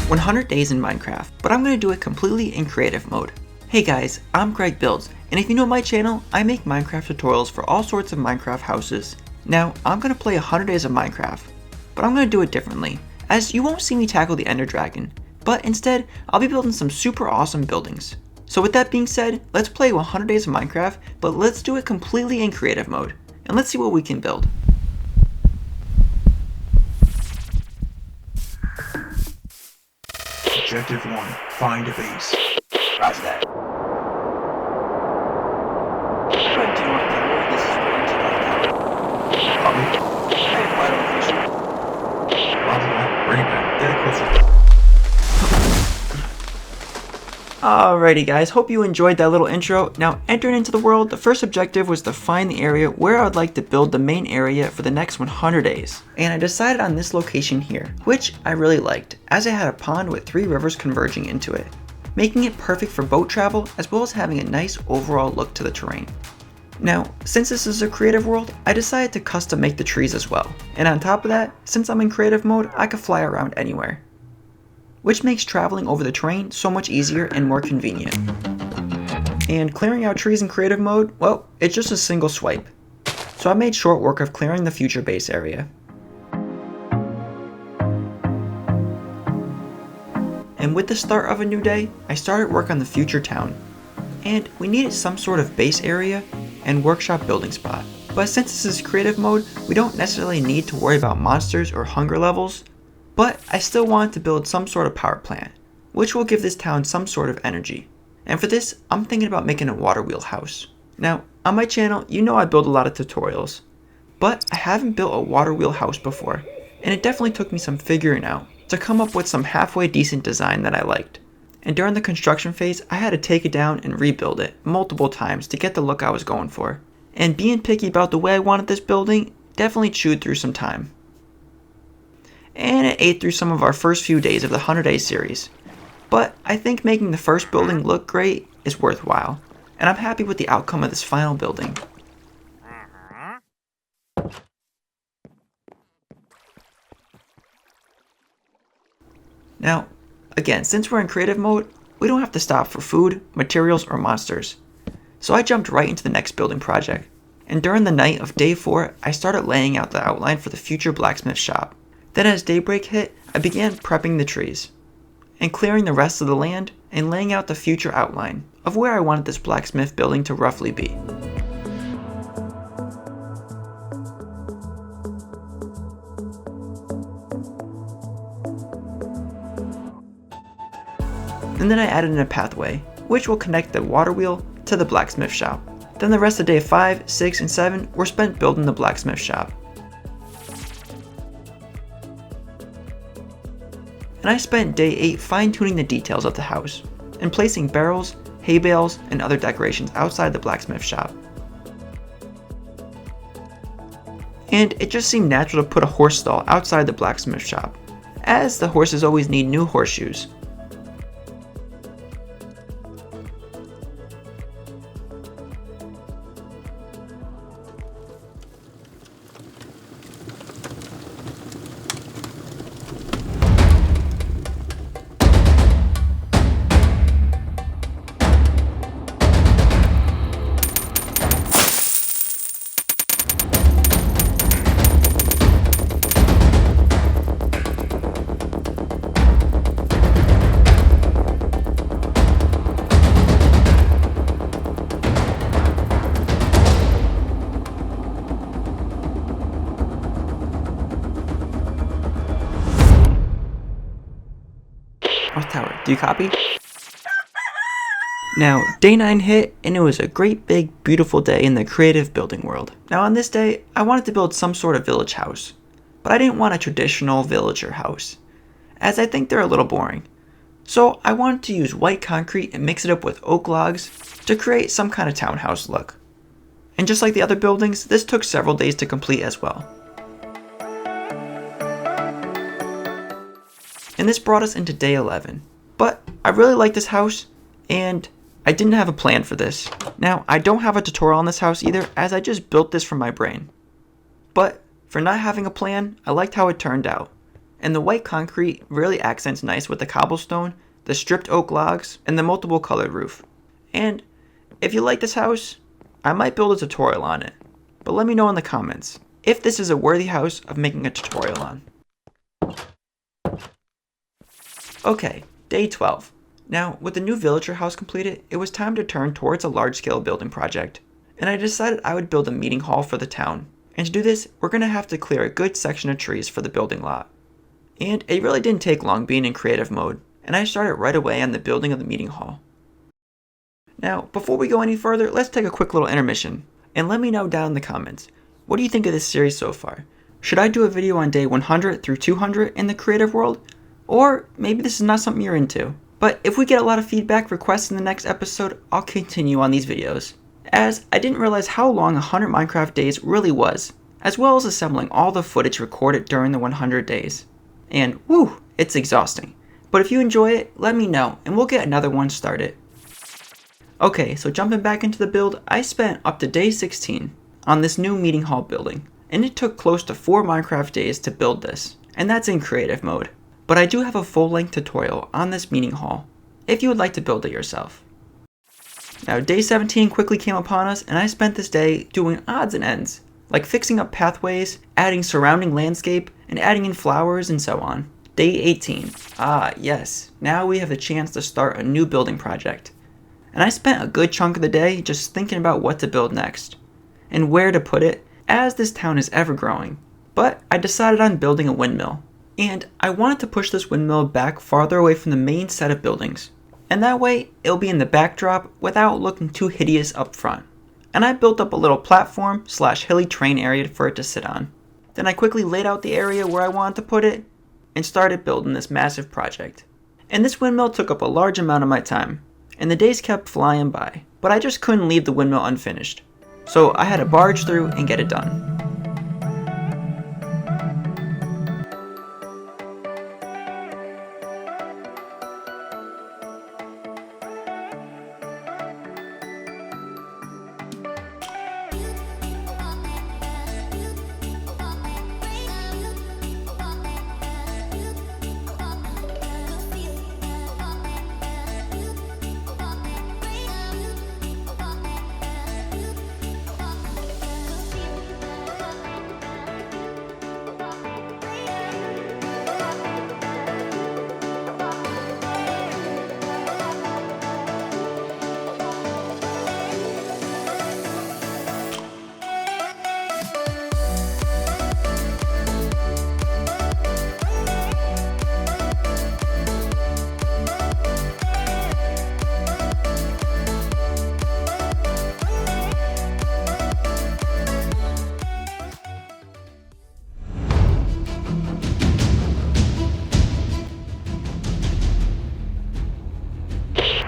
100 days in Minecraft, but I'm going to do it completely in creative mode. Hey guys, I'm Greg Builds, and if you know my channel, I make Minecraft tutorials for all sorts of Minecraft houses. Now, I'm going to play 100 days of Minecraft, but I'm going to do it differently, as you won't see me tackle the Ender Dragon, but instead, I'll be building some super awesome buildings. So with that being said, let's play 100 days of Minecraft, but let's do it completely in creative mode, and let's see what we can build. Objective 1, find a base. Roger that. Alright, do you want that way? This is going to like Copy. I have vital location. Roger that. Bring it back. Get it closer. Alrighty guys, hope you enjoyed that little intro. Now entering into the world, the first objective was to find the area where I would like to build the main area for the next 100 days. And I decided on this location here, which I really liked, as it had a pond with 3 rivers converging into it, making it perfect for boat travel as well as having a nice overall look to the terrain. Now, since this is a creative world, I decided to custom make the trees as well. And on top of that, since I'm in creative mode, I could fly around anywhere, which makes traveling over the terrain so much easier and more convenient. And clearing out trees in creative mode, well, it's just a single swipe. So I made short work of clearing the future base area. And with the start of a new day, I started work on the future town. And we needed some sort of base area and workshop building spot. But since this is creative mode, we don't necessarily need to worry about monsters or hunger levels, but I still wanted to build some sort of power plant, which will give this town some sort of energy. And for this, I'm thinking about making a water wheel house. Now, on my channel, you know I build a lot of tutorials, but I haven't built a water wheel house before, and it definitely took me some figuring out to come up with some halfway decent design that I liked. And during the construction phase, I had to take it down and rebuild it multiple times to get the look I was going for. And being picky about the way I wanted this building definitely chewed through some time. And it ate through some of our first few days of the 100 Day series. But I think making the first building look great is worthwhile, and I'm happy with the outcome of this final building. Now, again, since we're in creative mode, we don't have to stop for food, materials, or monsters. So I jumped right into the next building project, and during the night of day 4, I started laying out the outline for the future blacksmith shop. Then as daybreak hit, I began prepping the trees, and clearing the rest of the land, and laying out the future outline of where I wanted this blacksmith building to roughly be. And then I added in a pathway, which will connect the water wheel to the blacksmith shop. Then the rest of day 5, 6, and 7 were spent building the blacksmith shop. And I spent day 8 fine-tuning the details of the house, and placing barrels, hay bales, and other decorations outside the blacksmith shop. And it just seemed natural to put a horse stall outside the blacksmith shop, as the horses always need new horseshoes. North Tower, do you copy? Now, day 9 hit, and it was a great big beautiful day in the creative building world. Now on this day, I wanted to build some sort of village house, but I didn't want a traditional villager house, as I think they're a little boring. So I wanted to use white concrete and mix it up with oak logs to create some kind of townhouse look. And just like the other buildings, this took several days to complete as well. And this brought us into day 11. But I really like this house, and I didn't have a plan for this. Now, I don't have a tutorial on this house either, as I just built this from my brain. But for not having a plan, I liked how it turned out. and the white concrete really accents nice with the cobblestone, the stripped oak logs, and the multiple colored roof. And if you like this house, I might build a tutorial on it, but let me know in the comments if this is a worthy house of making a tutorial on. Okay, day 12. Now, with the new villager house completed, it was time to turn towards a large-scale building project, and I decided I would build a meeting hall for the town. And to do this, we're going to have to clear a good section of trees for the building lot. And it really didn't take long being in creative mode, and I started right away on the building of the meeting hall. Now, before we go any further, let's take a quick little intermission, and let me know down in the comments, what do you think of this series so far? Should I do a video on day 100 through 200 in the creative world? Or maybe this is not something you're into. But if we get a lot of feedback requests in the next episode, I'll continue on these videos, as I didn't realize how long 100 Minecraft days really was, as well as assembling all the footage recorded during the 100 days. And whew, it's exhausting. But if you enjoy it, let me know, and we'll get another one started. Okay, so jumping back into the build, I spent up to day 16 on this new meeting hall building, and it took close to 4 Minecraft days to build this, and that's in creative mode. But I do have a full-length tutorial on this meeting hall, if you would like to build it yourself. Now, day 17 quickly came upon us, and I spent this day doing odds and ends, like fixing up pathways, adding surrounding landscape, and adding in flowers and so on. Day 18. Ah, yes, now we have the chance to start a new building project. And I spent a good chunk of the day just thinking about what to build next, and where to put it, as this town is ever growing. But I decided on building a windmill. And I wanted to push this windmill back farther away from the main set of buildings. And that way, it'll be in the backdrop without looking too hideous up front. And I built up a little platform / hilly terrain area for it to sit on. Then I quickly laid out the area where I wanted to put it, and started building this massive project. And this windmill took up a large amount of my time, and the days kept flying by. But I just couldn't leave the windmill unfinished. So I had to barge through and get it done.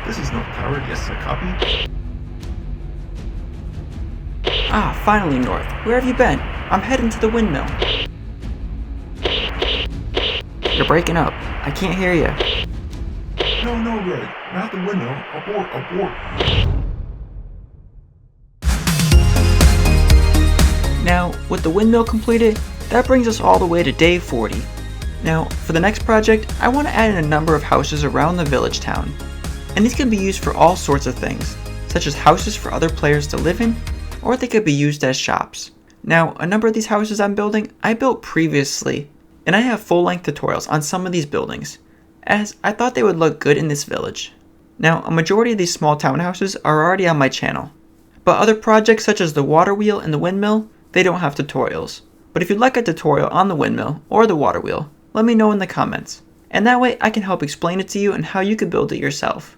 This is not powered, yes, a copy. Ah, finally, North. Where have you been? I'm heading to the windmill. You're breaking up. I can't hear you. No, Red, not the windmill. Abort. Now, with the windmill completed, that brings us all the way to day 40. Now, for the next project, I want to add in a number of houses around the village town. And these can be used for all sorts of things, such as houses for other players to live in, or they could be used as shops. Now, a number of these houses I'm building, I built previously, and I have full-length tutorials on some of these buildings, as I thought they would look good in this village. Now, a majority of these small townhouses are already on my channel, but other projects such as the water wheel and the windmill, they don't have tutorials. But if you'd like a tutorial on the windmill or the water wheel, let me know in the comments, and that way I can help explain it to you and how you could build it yourself.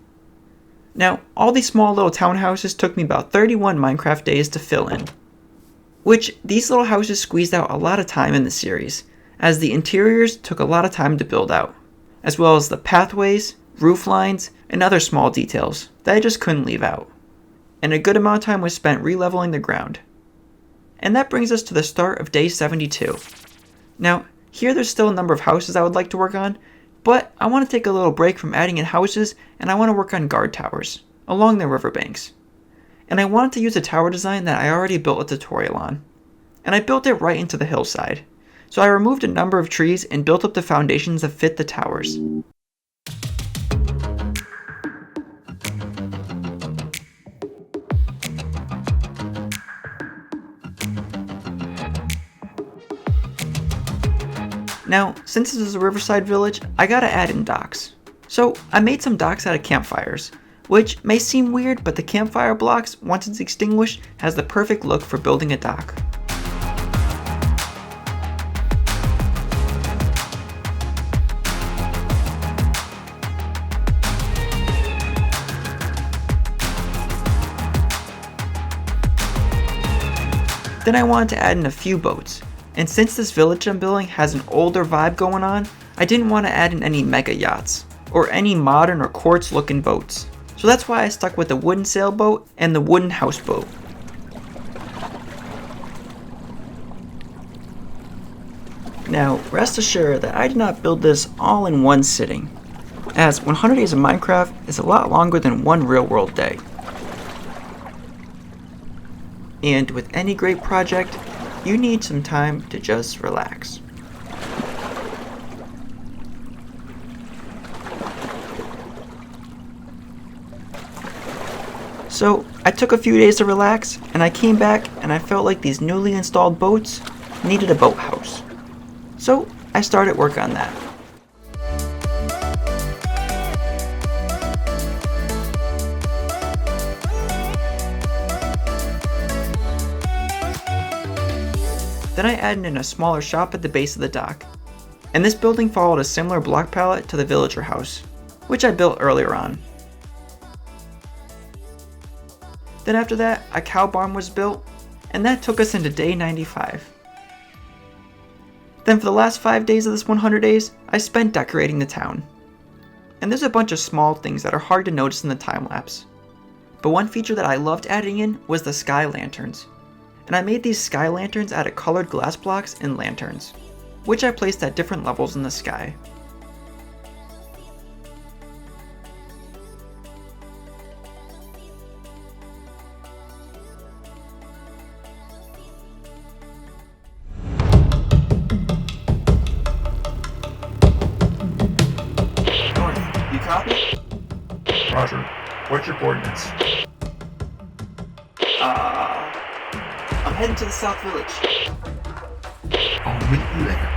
Now, all these small little townhouses took me about 31 Minecraft days to fill in, which these little houses squeezed out a lot of time in the series, as the interiors took a lot of time to build out, as well as the pathways, roof lines, and other small details that I just couldn't leave out. And a good amount of time was spent re-leveling the ground. And that brings us to the start of day 72. Now, here there's still a number of houses I would like to work on, but I want to take a little break from adding in houses, and I want to work on guard towers along the riverbanks. And I wanted to use a tower design that I already built a tutorial on. And I built it right into the hillside, So I removed a number of trees and built up the foundations that fit the towers. Now, since this is a riverside village, I gotta add in docks. So I made some docks out of campfires, which may seem weird, but the campfire blocks, once it's extinguished, has the perfect look for building a dock. Then I wanted to add in a few boats, and since this village I'm building has an older vibe going on, I didn't want to add in any mega yachts, or any modern or quartz looking boats. So that's why I stuck with the wooden sailboat and the wooden houseboat. Now, rest assured that I did not build this all in one sitting, as 100 days of Minecraft is a lot longer than one real world day. And with any great project, you need some time to just relax. So I took a few days to relax, and I came back and I felt like these newly installed boats needed a boathouse. So I started work on that. Then I added in a smaller shop at the base of the dock. And this building followed a similar block palette to the villager house, which I built earlier on. Then after that, a cow barn was built, and that took us into day 95. Then for the last 5 days of this 100 days, I spent decorating the town. And there's a bunch of small things that are hard to notice in the time lapse. But one feature that I loved adding in was the sky lanterns. And I made these sky lanterns out of colored glass blocks and lanterns, which I placed at different levels in the sky. North, you copy? Roger. What's your coordinates? I'm heading to the South Village. I'll meet you there.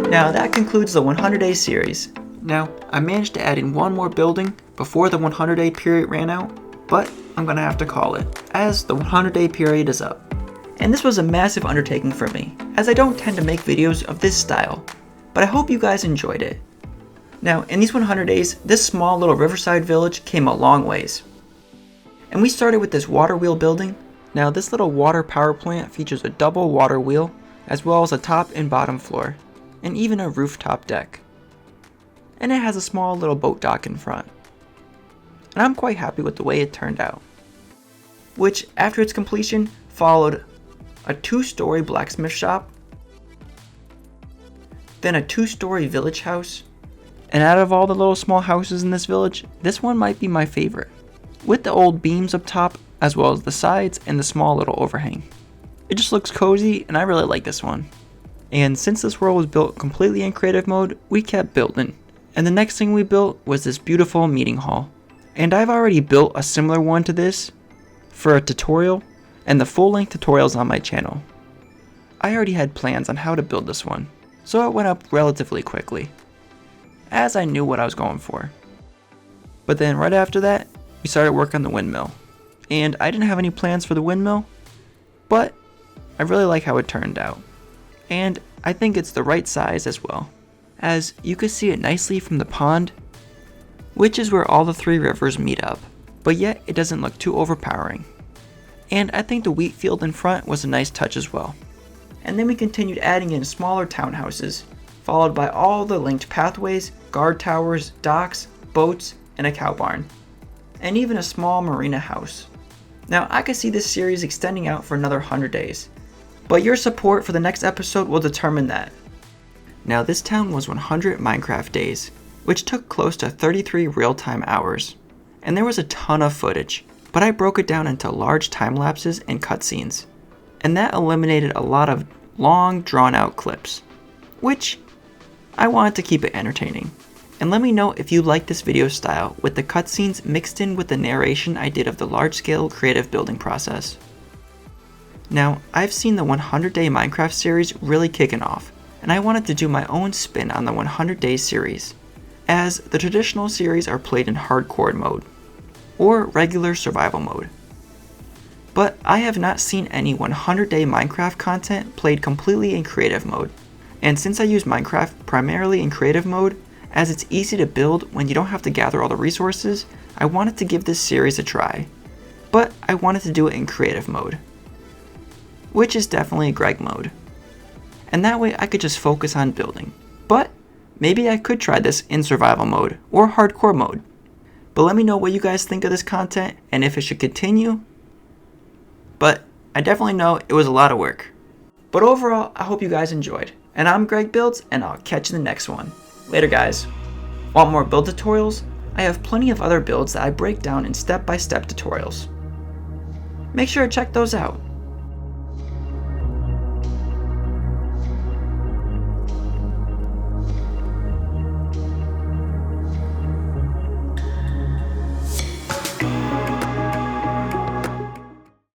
Now that concludes the 100 day series. Now, I managed to add in one more building before the 100 day period ran out, but I'm gonna have to call it, as the 100 day period is up. And this was a massive undertaking for me, as I don't tend to make videos of this style, but I hope you guys enjoyed it. Now, in these 100 days, this small little riverside village came a long ways. And we started with this water wheel building. Now, this little water power plant features a double water wheel, as well as a top and bottom floor, and even a rooftop deck. And it has a small little boat dock in front. And I'm quite happy with the way it turned out. Which, after its completion, followed a 2-story blacksmith shop, then a 2-story village house, and out of all the little small houses in this village, this one might be my favorite, with the old beams up top, as well as the sides and the small little overhang. It just looks cozy, and I really like this one. And since this world was built completely in creative mode, we kept building. And the next thing we built was this beautiful meeting hall. And I've already built a similar one to this for a tutorial, and the full-length tutorial is on my channel. I already had plans on how to build this one, so it went up relatively quickly, as I knew what I was going for. But then right after that, we started work on the windmill. And I didn't have any plans for the windmill, but I really like how it turned out. And I think it's the right size as well, as you can see it nicely from the pond, which is where all the 3 rivers meet up, but yet it doesn't look too overpowering. And I think the wheat field in front was a nice touch as well. And then we continued adding in smaller townhouses, followed by all the linked pathways, guard towers, docks, boats, and a cow barn, and even a small marina house. Now, I could see this series extending out for another 100 days, but your support for the next episode will determine that. Now, this town was 100 Minecraft days, which took close to 33 real-time hours, and there was a ton of footage, but I broke it down into large time lapses and cutscenes, and that eliminated a lot of long, drawn-out clips, which I wanted to keep it entertaining. And let me know if you like this video style with the cutscenes mixed in with the narration I did of the large-scale creative building process. Now, I've seen the 100 Day Minecraft series really kicking off, and I wanted to do my own spin on the 100 Day series, as the traditional series are played in hardcore mode, or regular survival mode. But I have not seen any 100 Day Minecraft content played completely in creative mode, and since I use Minecraft primarily in creative mode, as it's easy to build when you don't have to gather all the resources, I wanted to give this series a try, but I wanted to do it in creative mode, which is definitely Greg mode. And that way I could just focus on building. But maybe I could try this in survival mode or hardcore mode. But let me know what you guys think of this content and if it should continue. But I definitely know it was a lot of work. But overall, I hope you guys enjoyed. And I'm Greg Builds, and I'll catch you in the next one. Later, guys. Want more build tutorials? I have plenty of other builds that I break down in step-by-step tutorials. Make sure to check those out.